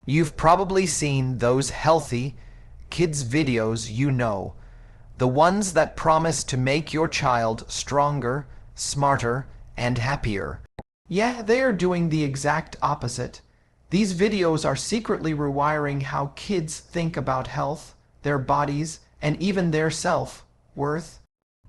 You've probably seen those healthy kids videos, the ones that promise to make your child stronger, smarter, and happier. Yeah, they are doing the exact opposite. These videos are secretly rewiring how kids think about health, their bodies, and even their self-worth.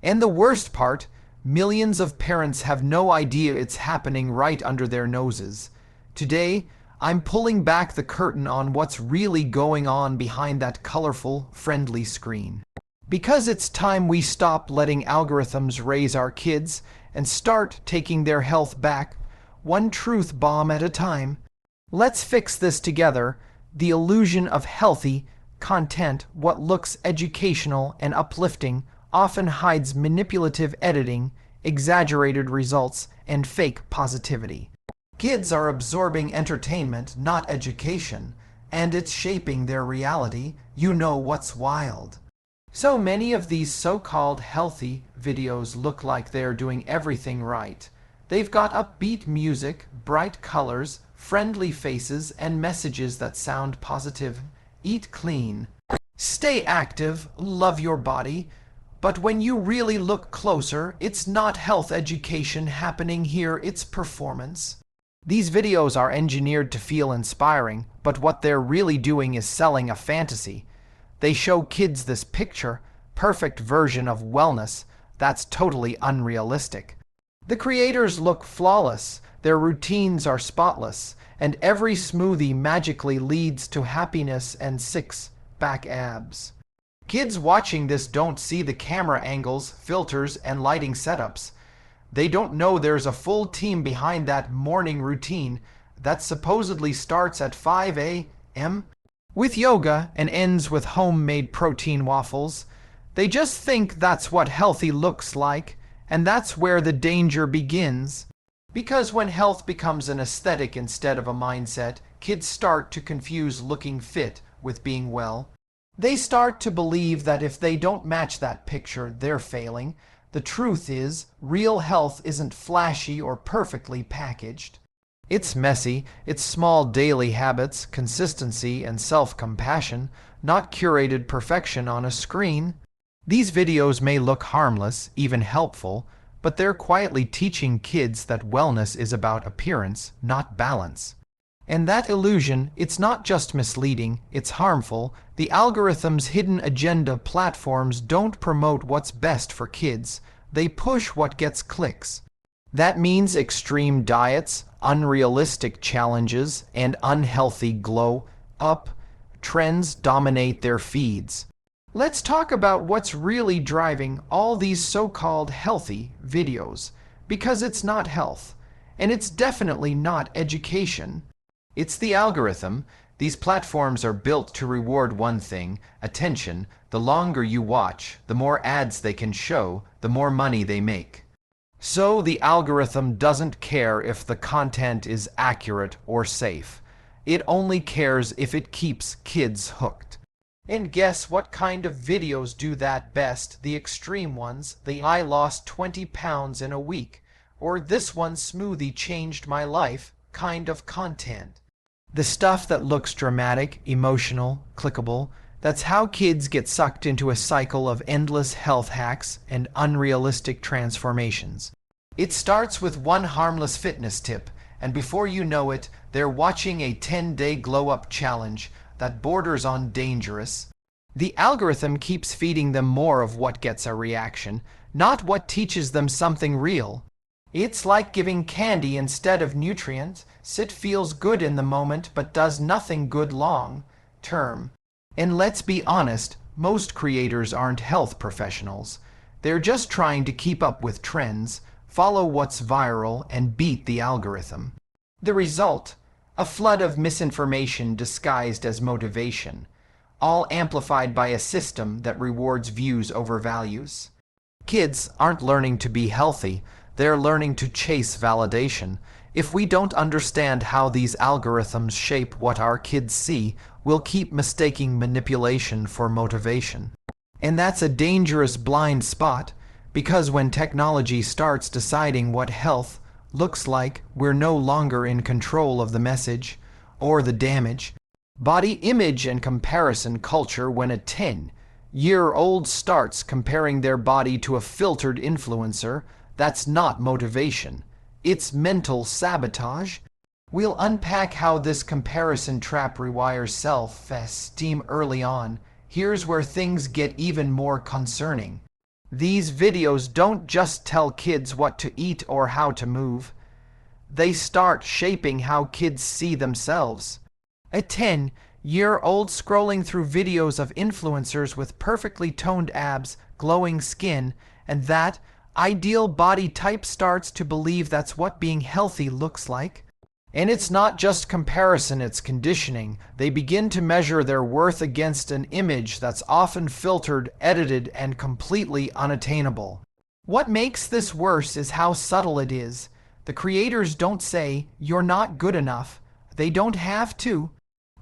And the worst part, millions of parents have no idea it's happening right under their noses. Today, I'm pulling back the curtain on what's really going on behind that colorful, friendly screen. Because it's time we stop letting algorithms raise our kids and start taking their health back, one truth bomb at a time. Let's fix this together. The illusion of healthy content, what looks educational and uplifting, often hides manipulative editing, exaggerated results, and fake positivity. Kids are absorbing entertainment, not education, and it's shaping their reality. What's wild. So many of these so-called healthy videos look like they're doing everything right. They've got upbeat music, bright colors, friendly faces, and messages that sound positive. Eat clean. Stay active. Love your body. But when you really look closer, it's not health education happening here, it's performance. These videos are engineered to feel inspiring, but what they're really doing is selling a fantasy. They show kids this perfect version of wellness that's totally unrealistic. The creators look flawless, their routines are spotless, and every smoothie magically leads to happiness and six-pack abs. Kids watching this don't see the camera angles, filters, and lighting setups. They don't know there's a full team behind that morning routine that supposedly starts at 5 a.m. with yoga and ends with homemade protein waffles. They just think that's what healthy looks like, and that's where the danger begins. Because when health becomes an aesthetic instead of a mindset, kids start to confuse looking fit with being well. They start to believe that if they don't match that picture, they're failing. The truth is, real health isn't flashy or perfectly packaged. It's messy, it's small daily habits, consistency, and self-compassion, not curated perfection on a screen. These videos may look harmless, even helpful, but they're quietly teaching kids that wellness is about appearance, not balance. And that illusion, it's not just misleading, it's harmful. The algorithm's hidden agenda platforms don't promote what's best for kids. They push what gets clicks. That means extreme diets, unrealistic challenges, and unhealthy glow-up trends dominate their feeds. Let's talk about what's really driving all these so-called healthy videos, because it's not health, and it's definitely not education. It's the algorithm. These platforms are built to reward one thing, attention. The longer you watch, the more ads they can show, the more money they make. So the algorithm doesn't care if the content is accurate or safe. It only cares if it keeps kids hooked. And guess what kind of videos do that best? The extreme ones, the I lost 20 pounds in a week, or this one smoothie changed my life kind of content. The stuff that looks dramatic, emotional, clickable, that's how kids get sucked into a cycle of endless health hacks and unrealistic transformations. It starts with one harmless fitness tip, and before you know it, they're watching a 10-day glow-up challenge that borders on dangerous. The algorithm keeps feeding them more of what gets a reaction, not what teaches them something real. It's like giving candy instead of nutrients. It feels good in the moment but does nothing good long term. And let's be honest, most creators aren't health professionals. They're just trying to keep up with trends, follow what's viral, and beat the algorithm. The result? A flood of misinformation disguised as motivation, all amplified by a system that rewards views over values. Kids aren't learning to be healthy. They're learning to chase validation. If we don't understand how these algorithms shape what our kids see, we'll keep mistaking manipulation for motivation. And that's a dangerous blind spot, because when technology starts deciding what health looks like, we're no longer in control of the message or the damage. Body image and comparison culture. When a 10-year-old starts comparing their body to a filtered influencer, that's not motivation. It's mental sabotage. We'll unpack how this comparison trap rewires self-esteem early on. Here's where things get even more concerning. These videos don't just tell kids what to eat or how to move. They start shaping how kids see themselves. A 10-year-old scrolling through videos of influencers with perfectly toned abs, glowing skin, and that ideal body type starts to believe that's what being healthy looks like. And it's not just comparison, it's conditioning. They begin to measure their worth against an image that's often filtered, edited, and completely unattainable. What makes this worse is how subtle it is. The creators don't say, "You're not good enough." They don't have to.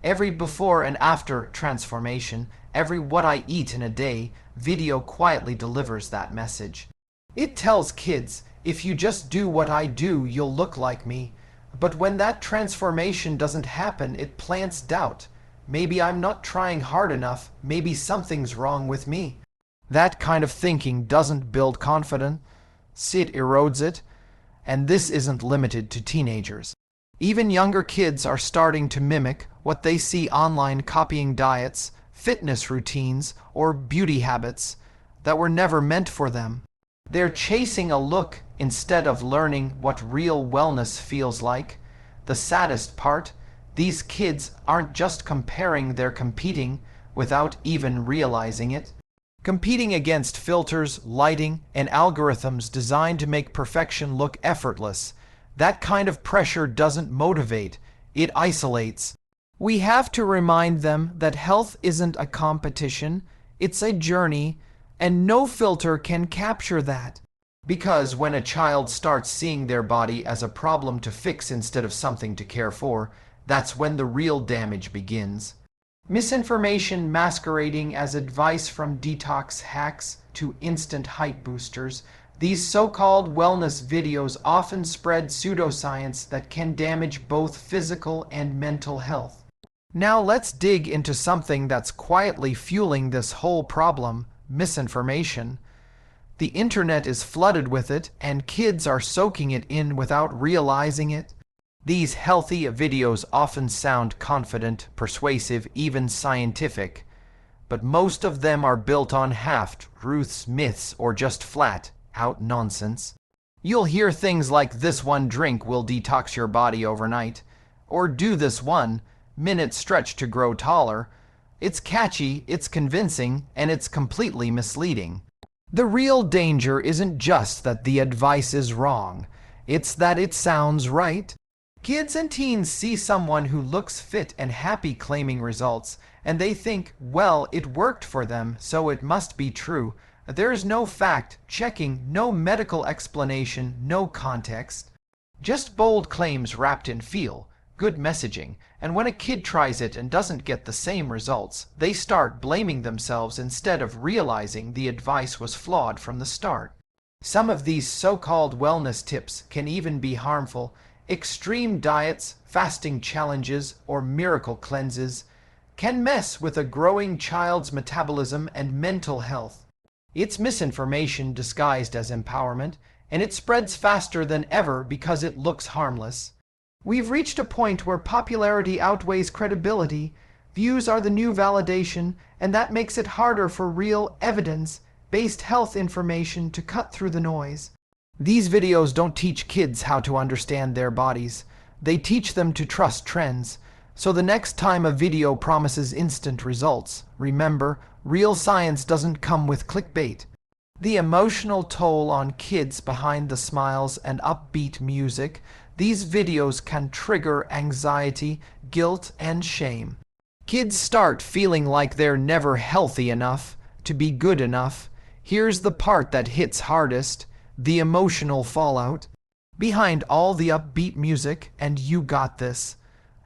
Every before and after transformation, every what I eat in a day video quietly delivers that message. It tells kids, if you just do what I do, you'll look like me. But when that transformation doesn't happen, it plants doubt. Maybe I'm not trying hard enough. Maybe something's wrong with me. That kind of thinking doesn't build confidence. It erodes it. And this isn't limited to teenagers. Even younger kids are starting to mimic what they see online, copying diets, fitness routines, or beauty habits that were never meant for them. They're chasing a look instead of learning what real wellness feels like. The saddest part, these kids aren't just comparing, they're competing without even realizing it. Competing against filters, lighting, and algorithms designed to make perfection look effortless. That kind of pressure doesn't motivate, it isolates. We have to remind them that health isn't a competition, it's a journey, and no filter can capture that. Because when a child starts seeing their body as a problem to fix instead of something to care for, that's when the real damage begins. Misinformation masquerading as advice, from detox hacks to instant hype boosters, these so-called wellness videos often spread pseudoscience that can damage both physical and mental health. Now let's dig into something that's quietly fueling this whole problem: misinformation. The internet is flooded with it, and kids are soaking it in without realizing it. These healthy videos often sound confident, persuasive, even scientific, but most of them are built on half-truths, myths, or just flat-out nonsense. You'll hear things like, "This one drink will detox your body overnight," or "Do this 1-minute stretch to grow taller." It's catchy, it's convincing, and it's completely misleading. The real danger isn't just that the advice is wrong, it's that it sounds right. Kids and teens see someone who looks fit and happy claiming results, and they think, well, it worked for them, so it must be true. There's no fact-checking, no medical explanation, no context. Just bold claims wrapped in feel-good messaging, and when a kid tries it and doesn't get the same results, they start blaming themselves instead of realizing the advice was flawed from the start. Some of these so-called wellness tips can even be harmful. Extreme diets, fasting challenges, or miracle cleanses can mess with a growing child's metabolism and mental health. It's misinformation disguised as empowerment, and it spreads faster than ever because it looks harmless. We've reached a point where popularity outweighs credibility. Views are the new validation, and that makes it harder for real, evidence-based health information to cut through the noise. These videos don't teach kids how to understand their bodies. They teach them to trust trends. So the next time a video promises instant results, remember, real science doesn't come with clickbait. The emotional toll on kids behind the smiles and upbeat music, these videos can trigger anxiety, guilt, and shame. Kids start feeling like they're never healthy enough to be good enough. Here's the part that hits hardest: the emotional fallout. Behind all the upbeat music and "you got this"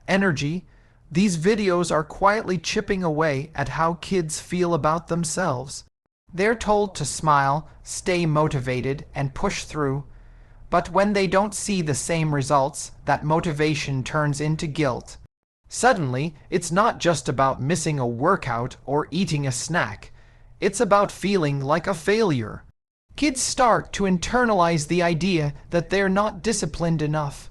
energy, these videos are quietly chipping away at how kids feel about themselves. They're told to smile, stay motivated, and push through. But when they don't see the same results, that motivation turns into guilt. Suddenly, it's not just about missing a workout or eating a snack. It's about feeling like a failure. Kids start to internalize the idea that they're not disciplined enough,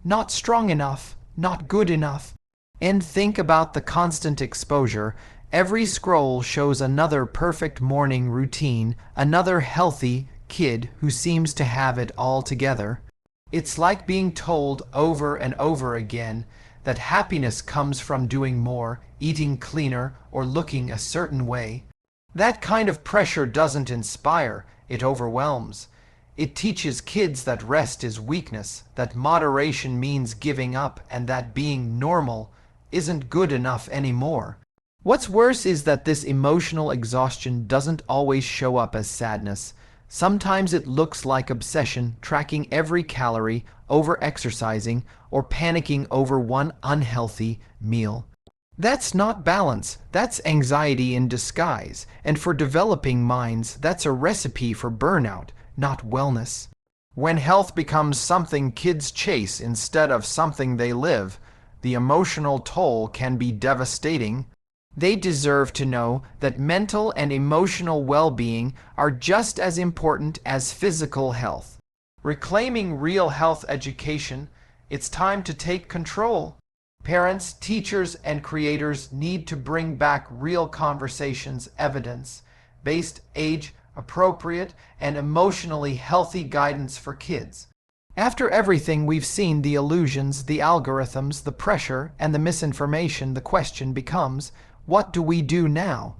not strong enough, not good enough. And think about the constant exposure. Every scroll shows another perfect morning routine, another healthy kid who seems to have it all together. It's like being told over and over again that happiness comes from doing more, eating cleaner, or looking a certain way. That kind of pressure doesn't inspire, it overwhelms. It teaches kids that rest is weakness, that moderation means giving up, and that being normal isn't good enough anymore. What's worse is that this emotional exhaustion doesn't always show up as sadness. Sometimes it looks like obsession, tracking every calorie, over-exercising, or panicking over one unhealthy meal. That's not balance, that's anxiety in disguise, and for developing minds, that's a recipe for burnout, not wellness. When health becomes something kids chase instead of something they live, the emotional toll can be devastating. They deserve to know that mental and emotional well-being are just as important as physical health. Reclaiming real health education, it's time to take control. Parents, teachers, and creators need to bring back real conversations, evidence-based, age-appropriate, and emotionally healthy guidance for kids. After everything we've seen, the illusions, the algorithms, the pressure, and the misinformation, the question becomes, what do we do now?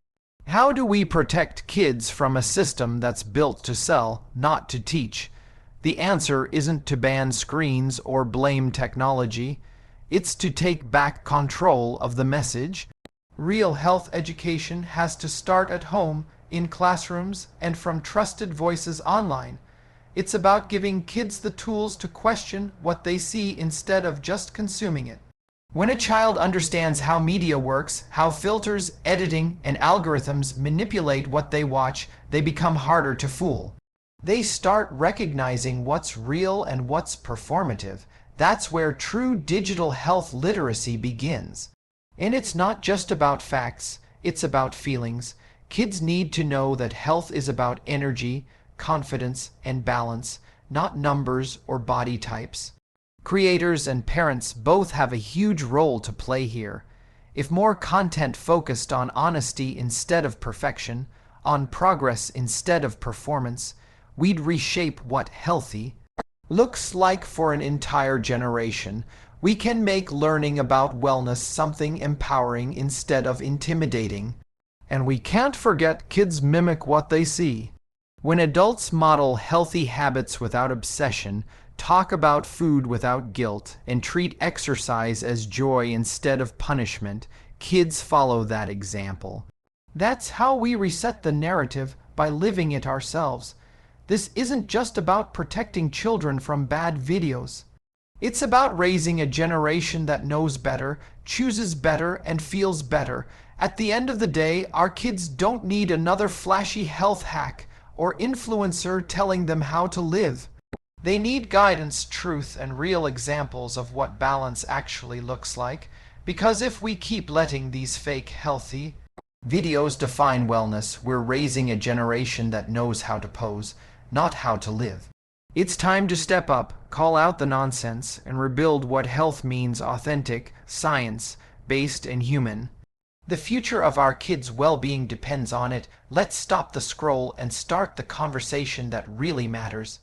How do we protect kids from a system that's built to sell, not to teach? The answer isn't to ban screens or blame technology. It's to take back control of the message. Real health education has to start at home, in classrooms, and from trusted voices online. It's about giving kids the tools to question what they see instead of just consuming it. When a child understands how media works, how filters, editing, and algorithms manipulate what they watch, they become harder to fool. They start recognizing what's real and what's performative. That's where true digital health literacy begins. And it's not just about facts, it's about feelings. Kids need to know that health is about energy, confidence, and balance, not numbers or body types. Creators and parents both have a huge role to play here. If more content focused on honesty instead of perfection, on progress instead of performance, we'd reshape what healthy looks like for an entire generation. We can make learning about wellness something empowering instead of intimidating. And we can't forget kids mimic what they see. When adults model healthy habits without obsession, talk about food without guilt, and treat exercise as joy instead of punishment, kids follow that example. That's how we reset the narrative, by living it ourselves. This isn't just about protecting children from bad videos. It's about raising a generation that knows better, chooses better, and feels better. At the end of the day, our kids don't need another flashy health hack or influencer telling them how to live. They need guidance, truth, and real examples of what balance actually looks like, because if we keep letting these fake healthy videos define wellness, we're raising a generation that knows how to pose, not how to live. It's time to step up, call out the nonsense, and rebuild what health means: authentic, science-based, and human. The future of our kids' well-being depends on it. Let's stop the scroll and start the conversation that really matters.